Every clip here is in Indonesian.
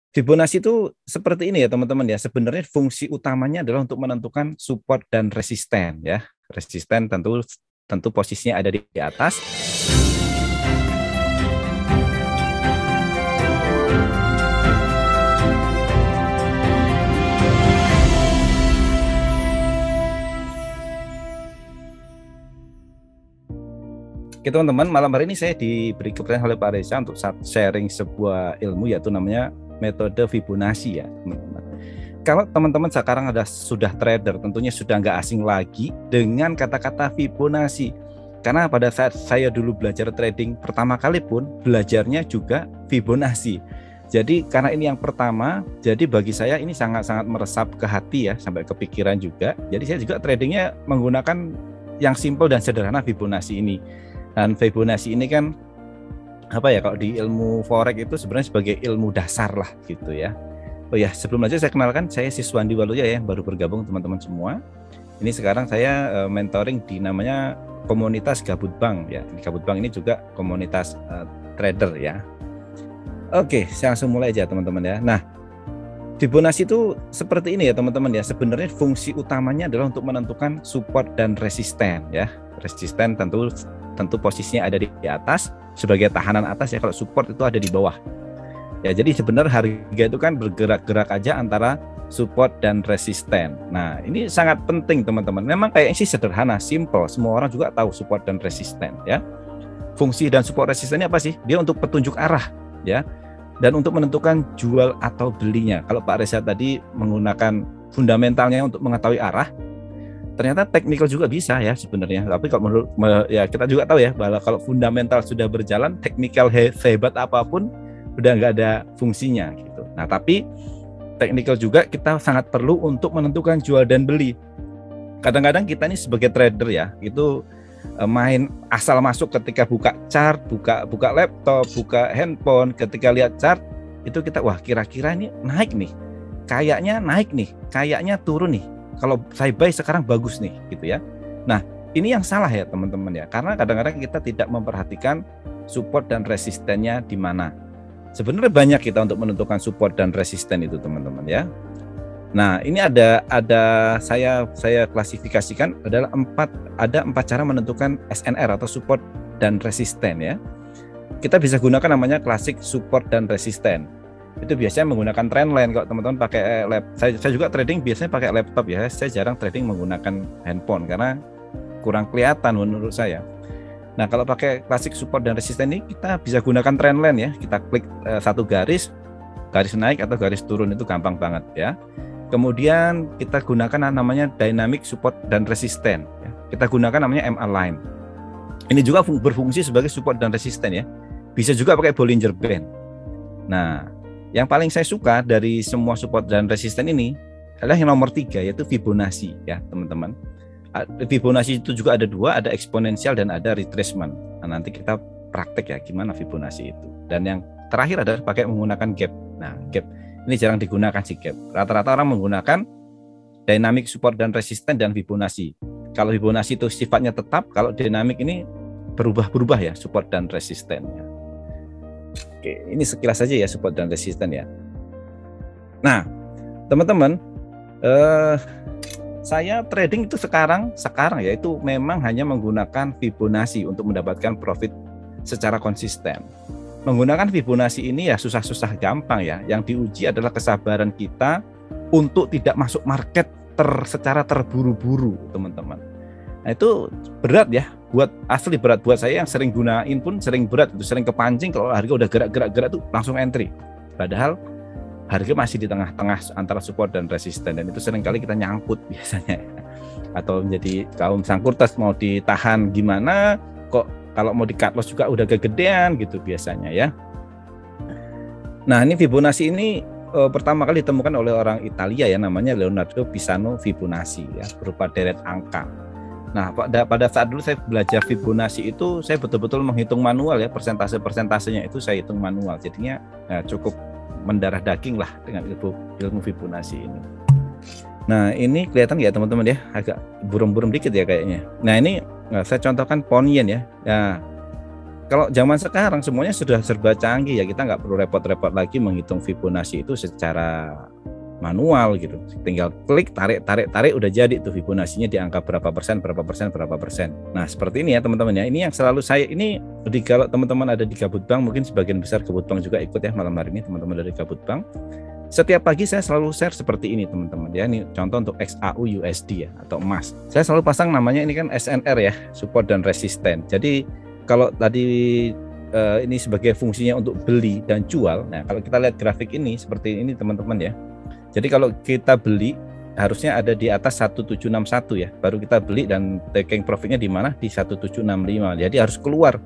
Fibonacci itu seperti ini ya teman-teman ya. Sebenarnya fungsi utamanya adalah untuk menentukan support dan resisten ya. Resisten tentu posisinya ada di atas. Oke teman-teman, malam hari ini saya diberi kepercayaan oleh Pak Reza untuk sharing sebuah ilmu yaitu namanya metode Fibonacci ya teman-teman. Kalau teman-teman sekarang sudah trader, tentunya sudah nggak asing lagi dengan kata-kata Fibonacci. Karena pada saat saya dulu belajar trading pertama kali pun belajarnya juga Fibonacci. Jadi karena ini yang pertama, jadi bagi saya ini sangat-sangat meresap ke hati ya, sampai ke pikiran juga. Jadi saya juga tradingnya menggunakan yang simple dan sederhana Fibonacci ini. Dan Fibonacci ini kan apa ya, kalau di ilmu forex itu sebenarnya sebagai ilmu dasar lah gitu ya. Oh ya, sebelum aja saya kenalkan, saya Siswandi Waluya ya, baru bergabung teman-teman semua. Ini sekarang saya mentoring di namanya komunitas Gabut Bank ya. Di Gabut Bank ini juga komunitas trader ya. Oke, saya langsung mulai aja teman-teman ya. Nah, Fibonacci itu seperti ini ya teman-teman ya. Sebenarnya fungsi utamanya adalah untuk menentukan support dan resisten ya. Resisten tentu posisinya ada di atas sebagai tahanan atas ya, kalau support itu ada di bawah. Ya, jadi sebenarnya harga itu kan bergerak-gerak aja antara support dan resisten. Nah, ini sangat penting teman-teman. Memang kayaknya sih sederhana, simple. Semua orang juga tahu support dan resisten ya. Fungsi dan support resistennya apa sih? Dia untuk petunjuk arah ya. Dan untuk menentukan jual atau belinya. Kalau Pak Reza tadi menggunakan fundamentalnya untuk mengetahui arah, ternyata teknikal juga bisa ya sebenarnya. Tapi kalau menurut ya kita juga tahu ya, bahwa kalau fundamental sudah berjalan, teknikal hebat apapun udah nggak ada fungsinya gitu. Nah, tapi teknikal juga kita sangat perlu untuk menentukan jual dan beli. Kadang-kadang kita ini sebagai trader ya, itu main asal masuk ketika buka chart, buka laptop, buka handphone, ketika lihat chart itu kita wah kira-kira ini naik nih. Kayaknya naik nih, kayaknya turun nih. Kalau saya buy sekarang bagus nih gitu ya. Nah, ini yang salah ya teman-teman ya. Karena kadang-kadang kita tidak memperhatikan support dan resistennya di mana. Sebenarnya banyak kita untuk menentukan support dan resisten itu teman-teman ya. Nah, ini ada saya klasifikasikan adalah empat cara menentukan SNR atau support dan resisten ya. Kita bisa gunakan namanya klasik support dan resisten. Itu biasanya menggunakan trendline. Kalau teman-teman pakai saya juga trading biasanya pakai laptop ya. Saya jarang trading menggunakan handphone karena kurang kelihatan menurut saya. Nah, kalau pakai klasik support dan resisten ini kita bisa gunakan trendline ya. Kita klik satu garis naik atau garis turun itu gampang banget ya. Kemudian kita gunakan namanya dynamic support dan resisten ya. Kita gunakan namanya MA line. Ini juga berfungsi sebagai support dan resisten ya. Bisa juga pakai Bollinger Band. Nah, yang paling saya suka dari semua support dan resisten ini adalah yang nomor 3 yaitu Fibonacci ya teman-teman. Fibonacci itu juga ada 2, ada eksponensial dan ada retracement. Nah, nanti kita praktek ya gimana Fibonacci itu. Dan yang terakhir adalah pakai menggunakan gap. Nah, gap ini jarang digunakan sih gap. Rata-rata orang menggunakan dynamic support dan resisten dan Fibonacci. Kalau Fibonacci itu sifatnya tetap, kalau dynamic ini berubah-berubah ya support dan resistennya. Oke, ini sekilas saja ya support dan resisten ya. Nah, teman-teman, saya trading itu sekarang ya itu memang hanya menggunakan Fibonacci untuk mendapatkan profit secara konsisten. Menggunakan Fibonacci ini ya susah-susah gampang ya. Yang diuji adalah kesabaran kita untuk tidak masuk market secara terburu-buru, teman-teman. Nah, itu berat ya, asli berat buat saya yang sering gunain pun sering berat, itu sering kepancing kalau harga udah gerak-gerak tuh langsung entry. Padahal harga masih di tengah-tengah antara support dan resisten dan itu seringkali kita nyangkut biasanya. Atau menjadi kaum sangkurtas mau ditahan gimana kok kalau mau di cut loss juga udah kegedean gitu biasanya ya. Nah, ini Fibonacci ini pertama kali ditemukan oleh orang Italia ya, namanya Leonardo Pisano Fibonacci ya, berupa deret angka. Nah, pada saat dulu saya belajar Fibonacci itu saya betul-betul menghitung manual ya, persentase-persentasenya itu saya hitung manual. Jadinya cukup mendarah daging lah dengan ilmu Fibonacci ini. Nah, ini kelihatan ya teman-teman ya, agak buram-buram dikit ya kayaknya. Nah, ini saya contohkan pound yen ya. Nah, Kalau zaman sekarang semuanya sudah serba canggih ya, kita nggak perlu repot-repot lagi menghitung Fibonacci itu secara manual gitu. Tinggal klik, tarik udah jadi tuh Fibonacci-nya di angka berapa persen. Nah, seperti ini ya teman-teman ya. Ini yang selalu saya ini kalau teman-teman ada di Gabut Bank, mungkin sebagian besar Gabut Bank juga ikut ya malam hari ini teman-teman dari Gabut Bank. Setiap pagi saya selalu share seperti ini teman-teman ya. Ini contoh untuk XAU USD ya atau emas. Saya selalu pasang namanya ini kan SNR ya, support dan resisten. Jadi kalau tadi ini sebagai fungsinya untuk beli dan jual. Nah, kalau kita lihat grafik ini seperti ini teman-teman ya. Jadi kalau kita beli harusnya ada di atas 1761 ya, baru kita beli dan taking profitnya di mana? Di 1765. Jadi harus keluar.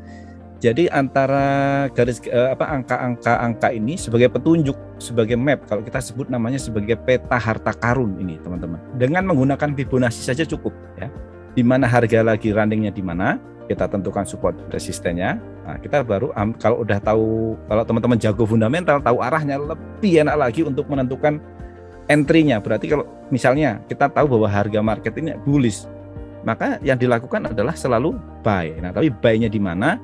Jadi antara garis angka ini sebagai petunjuk, sebagai map, kalau kita sebut namanya sebagai peta harta karun ini teman-teman. Dengan menggunakan Fibonacci saja cukup ya. Di mana harga lagi runningnya di mana? Kita tentukan support resistennya. Nah, kita baru kalau udah tahu, kalau teman-teman jago fundamental, tahu arahnya, lebih enak lagi untuk menentukan entry-nya. Berarti kalau misalnya kita tahu bahwa harga market ini bullish, maka yang dilakukan adalah selalu buy. Nah, tapi buy-nya di mana?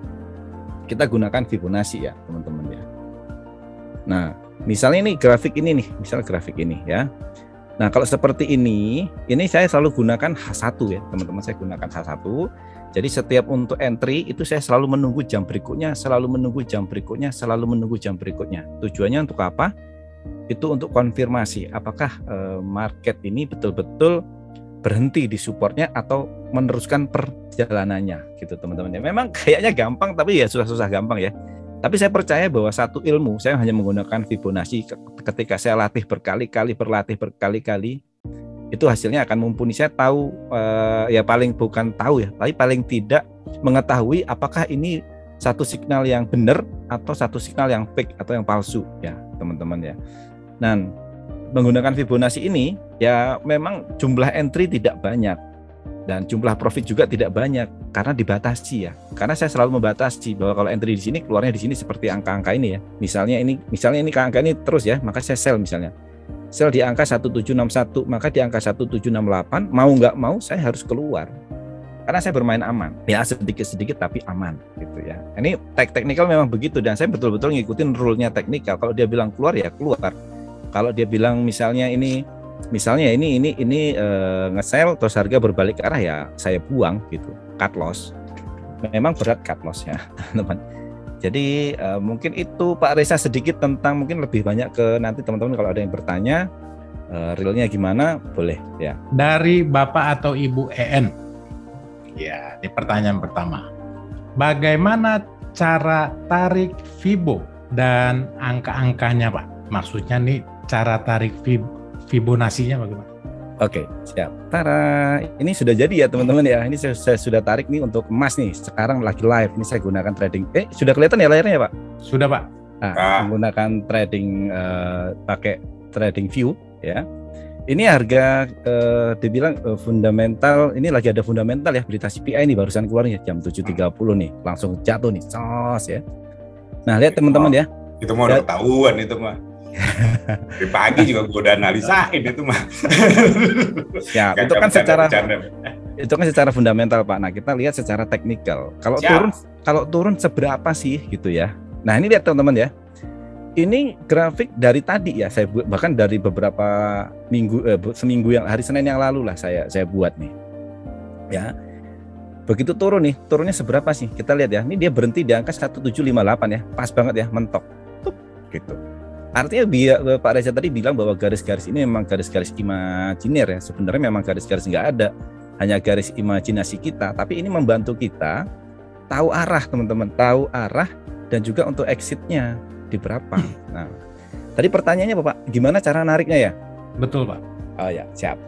Kita gunakan Fibonacci ya, teman-teman ya. Nah, misalnya ini grafik ini nih, misal grafik ini ya. Nah, kalau seperti ini saya selalu gunakan H1 ya, teman-teman. Saya gunakan H1. Jadi setiap untuk entry itu saya selalu menunggu jam berikutnya, Tujuannya untuk apa? Itu untuk konfirmasi apakah market ini betul-betul berhenti di supportnya atau meneruskan perjalanannya gitu teman-teman ya. Memang kayaknya gampang tapi ya susah-susah gampang ya. Tapi saya percaya bahwa satu ilmu saya hanya menggunakan Fibonacci ketika saya berlatih berkali-kali itu hasilnya akan mumpuni. Saya tahu ya paling bukan tahu ya, tapi paling tidak mengetahui apakah ini satu signal yang benar atau satu signal yang fake atau yang palsu ya teman-teman ya. Nah, menggunakan Fibonacci ini ya memang jumlah entry tidak banyak dan jumlah profit juga tidak banyak karena dibatasi ya. Karena saya selalu membatasi bahwa kalau entry di sini keluarnya di sini seperti angka-angka ini ya. Misalnya ini angka ini terus ya, maka saya sell misalnya. Sell di angka 1761, maka di angka 1768 mau nggak mau saya harus keluar. Karena saya bermain aman. Ya sedikit-sedikit tapi aman gitu ya. Ini teknikal memang begitu dan saya betul-betul ngikutin rule-nya teknikal. Kalau dia bilang keluar ya keluar. Kalau dia bilang misalnya ini nge-sell terus harga berbalik ke arah ya saya buang gitu. Cut loss. Memang berat cut loss ya, teman-teman. Jadi mungkin itu Pak Reza sedikit tentang, mungkin lebih banyak ke nanti teman-teman kalau ada yang bertanya realnya gimana boleh ya. Dari Bapak atau Ibu EN. Ya, ini pertanyaan pertama. Bagaimana cara tarik Fibo dan angka-angkanya Pak? Maksudnya nih cara tarik Fibonacci-nya bagaimana? Oke, siap. Tara, ini sudah jadi ya teman-teman ya. Ini saya sudah tarik nih untuk emas nih. Sekarang lagi live. Ini saya gunakan trading. Sudah kelihatan ya layarnya ya Pak? Sudah Pak. Nah, menggunakan trading pakai trading view ya. Ini harga dibilang fundamental. Ini lagi ada fundamental ya. Berita CPI ini barusan keluarnya jam 7.30 nih. Langsung jatuh nih. Sos ya. Nah, lihat teman-teman ya. Itu mau udah ketahuan itu mah. Di pagi juga gue udah analisain itu mah. Ya, itu kan secara fundamental Pak. Nah, kita lihat secara teknikal. Kalau turun seberapa sih gitu ya. Nah, ini lihat teman-teman ya. Ini grafik dari tadi ya, saya buat bahkan dari beberapa seminggu yang hari Senin yang lalu lah saya buat nih. Ya. Begitu turun nih, turunnya seberapa sih? Kita lihat ya. Ini dia berhenti di angka 1758 ya. Pas banget ya, mentok. Tuh, gitu. Artinya Pak Reza tadi bilang bahwa garis-garis ini memang garis-garis imajiner ya. Sebenarnya memang garis-garis nggak ada, hanya garis imajinasi kita. Tapi ini membantu kita tahu arah teman-teman, tahu arah dan juga untuk exitnya di berapa. Nah, tadi pertanyaannya Pak, gimana cara nariknya ya? Betul Pak. Oh ya, siap.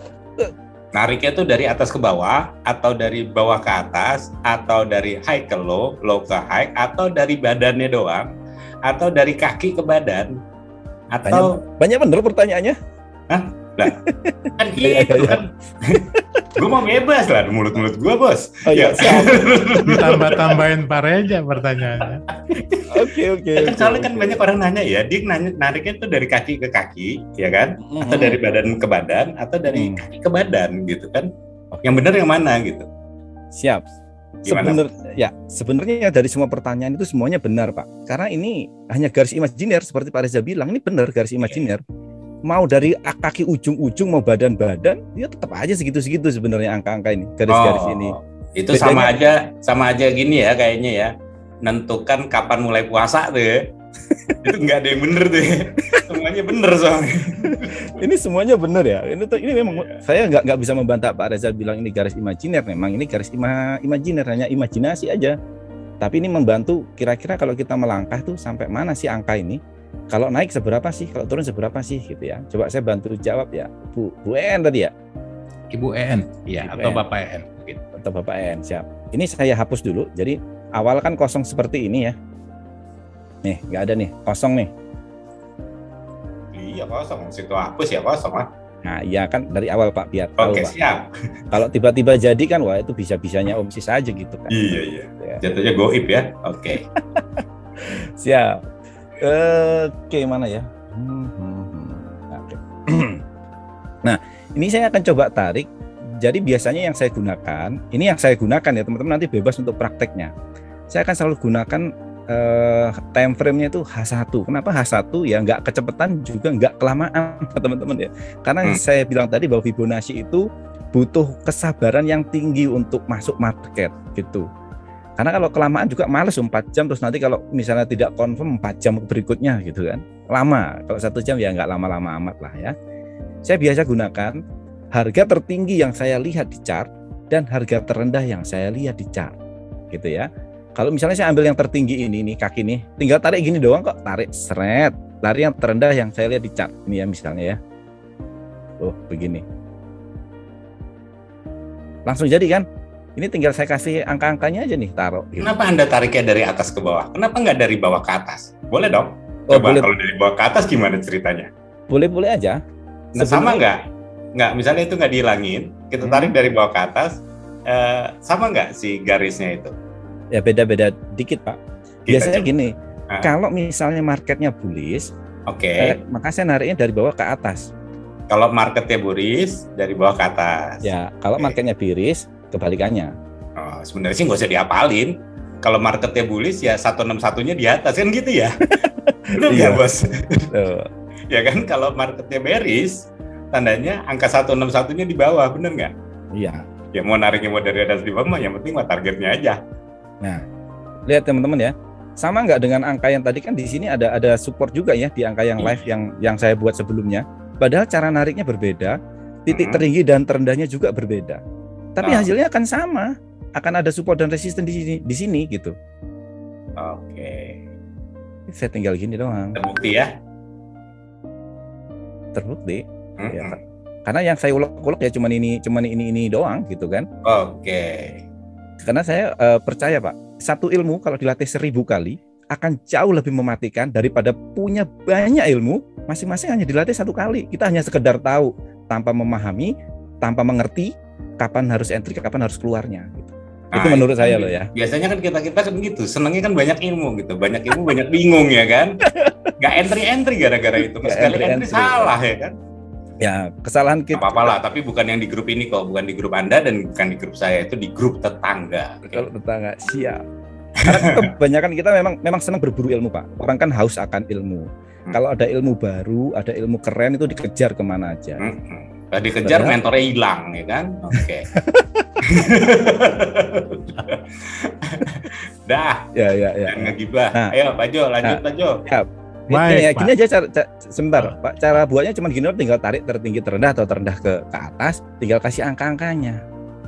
Nariknya itu dari atas ke bawah, atau dari bawah ke atas, atau dari high ke low, low ke high, atau dari badannya doang, atau dari kaki ke badan. Atau banyak bener pertanyaannya. Hah? Lah, kan gitu kan. Gue mau bebas lah mulut-mulut gue bos. Oh iya, ditambah-tambahin Pak Reza pertanyaannya. Oke. Kan soalnya kan banyak orang nanya ya, dia nariknya itu dari kaki ke kaki, ya kan? Atau dari badan ke badan, atau dari kaki ke badan gitu kan? Yang benar yang mana gitu? Siap. Sebenarnya dari semua pertanyaan itu semuanya benar, Pak. Karena ini hanya garis imajiner seperti Pak Reza bilang, ini benar garis imajiner. Mau dari kaki ujung-ujung mau badan-badan, ya tetap aja segitu-segitu sebenarnya angka-angka ini, garis-garis ini. Itu sama aja gini ya kayaknya ya. Nentukan kapan mulai puasa tuh ya. Itu nggak ada yang bener tuh ya. Semuanya bener soalnya. Ini semuanya bener ya. Ini memang saya nggak bisa membantah Pak Reza bilang ini garis imajiner. Memang ini garis imajiner, hanya imajinasi aja. Tapi ini membantu kira-kira kalau kita melangkah tuh sampai mana sih angka ini? Kalau naik seberapa sih? Kalau turun seberapa sih? Gitu ya. Coba saya bantu jawab ya, Bu En tadi ya. Ibu En, ya, atau Bapak En. Gitu. Atau Bapak En, siap. Ini saya hapus dulu. Jadi awal kan kosong seperti ini ya. Nih, nggak ada nih, kosong nih. Iya kosong, situ hapus ya kosong lah. Nah, iya kan dari awal Pak, biar tahu Pak. Siap. Kalau tiba-tiba jadi kan, wah itu bisa-bisanya Om Sis aja gitu kan. Iya. Jatuhnya goib ya. Oke. Siap. Oke, mana ya? Oke. Nah, ini saya akan coba tarik. Jadi biasanya yang saya gunakan, ini yang saya gunakan ya teman-teman, nanti bebas untuk prakteknya. Saya akan selalu gunakan time frame-nya itu H1. Kenapa H1? Ya nggak kecepatan juga nggak kelamaan teman-teman ya. Karena saya bilang tadi bahwa Fibonacci itu butuh kesabaran yang tinggi untuk masuk market gitu. Karena kalau kelamaan juga males 4 jam, terus nanti kalau misalnya tidak confirm 4 jam berikutnya gitu kan. Lama, kalau 1 jam ya nggak lama-lama amat lah ya. Saya biasa gunakan harga tertinggi yang saya lihat di chart dan harga terendah yang saya lihat di chart gitu ya. Kalau misalnya saya ambil yang tertinggi ini nih, kaki nih, tinggal tarik gini doang kok, tarik seret. Lari yang terendah yang saya lihat di chart ini ya misalnya ya. Oh, begini. Langsung jadi kan? Ini tinggal saya kasih angka-angkanya aja nih, taruh. Gitu. Kenapa Anda tariknya dari atas ke bawah? Kenapa nggak dari bawah ke atas? Boleh dong. Coba boleh. Kalau dari bawah ke atas gimana ceritanya? Boleh-boleh aja. Nah, sama nggak, misalnya itu nggak dihilangin, kita tarik dari bawah ke atas, sama nggak si garisnya itu? Ya beda-beda dikit Pak. Biasanya gini, kalau misalnya marketnya bullish, maka saya nariknya dari bawah ke atas. Kalau marketnya bullish, dari bawah ke atas. Ya, kalau marketnya bearish, kebalikannya. Oh, sebenarnya sih nggak usah diapalin. Kalau marketnya bullish ya 161-nya di atas kan gitu ya. Benar ya bos? Ya kan kalau marketnya bearish, tandanya angka 161-nya di bawah, benar nggak? Iya. Ya mau nariknya mau dari atas di bawah, yang penting mah targetnya aja. Nah, lihat teman-teman ya, sama nggak dengan angka yang tadi kan di sini ada support juga ya di angka yang live yang saya buat sebelumnya. Padahal cara nariknya berbeda, titik tertinggi dan terendahnya juga berbeda. Tapi hasilnya akan sama, akan ada support dan resisten di sini gitu. Oke. Saya tinggal gini doang. Terbukti ya? Terbukti. Ya, karena yang saya ulek-ulek ya cuman ini doang gitu kan. Oke. Karena saya percaya Pak, satu ilmu kalau dilatih 1000 kali akan jauh lebih mematikan daripada punya banyak ilmu masing-masing hanya dilatih 1 kali. Kita hanya sekedar tahu tanpa memahami, tanpa mengerti kapan harus entry, kapan harus keluarnya. Gitu. Nah, itu menurut saya loh ya. Biasanya kan kita kan gitu, senangnya kan banyak ilmu gitu, banyak ilmu banyak bingung ya kan. Nggak entry gara-gara itu, sekali entry salah ya kan. Ya, kesalahan kita. Apa-apa lah, tapi bukan yang di grup ini kok, bukan di grup Anda dan bukan di grup saya, itu di grup tetangga. Kalau tetangga, siap. Karena kebanyakan kita memang senang berburu ilmu Pak. Orang kan haus akan ilmu. Kalau ada ilmu baru, ada ilmu keren itu dikejar kemana aja. Kalau dikejar mentornya hilang ya kan. Oke. Dah. Ya. Jangan ngegibah. Nah, ayo Pak Jo, lanjut Pak Jo. Ya. Gini aja sebentar Pak, cara buatnya cuma gini, tinggal tarik tertinggi terendah atau terendah ke atas, tinggal kasih angka-angkanya.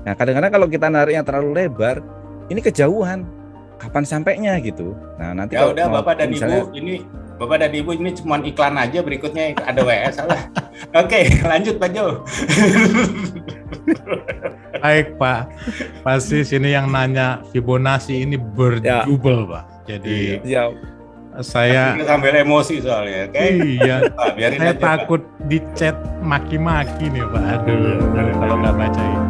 Nah kadang-kadang kalau kita nariknya terlalu lebar, ini kejauhan, kapan sampainya gitu. Nah nanti ya udah Bapak dan Ibu, ini cuma iklan aja, berikutnya ada WS salah. Oke, lanjut Pak Jo. Baik Pak, pasti sini yang nanya Fibonacci ini berjubel Pak. Jadi saya sambil emosi soalnya, Iya. Biarin saya aja, takut di chat maki-maki nih Pak. Aduh, kalau nggak baca ini.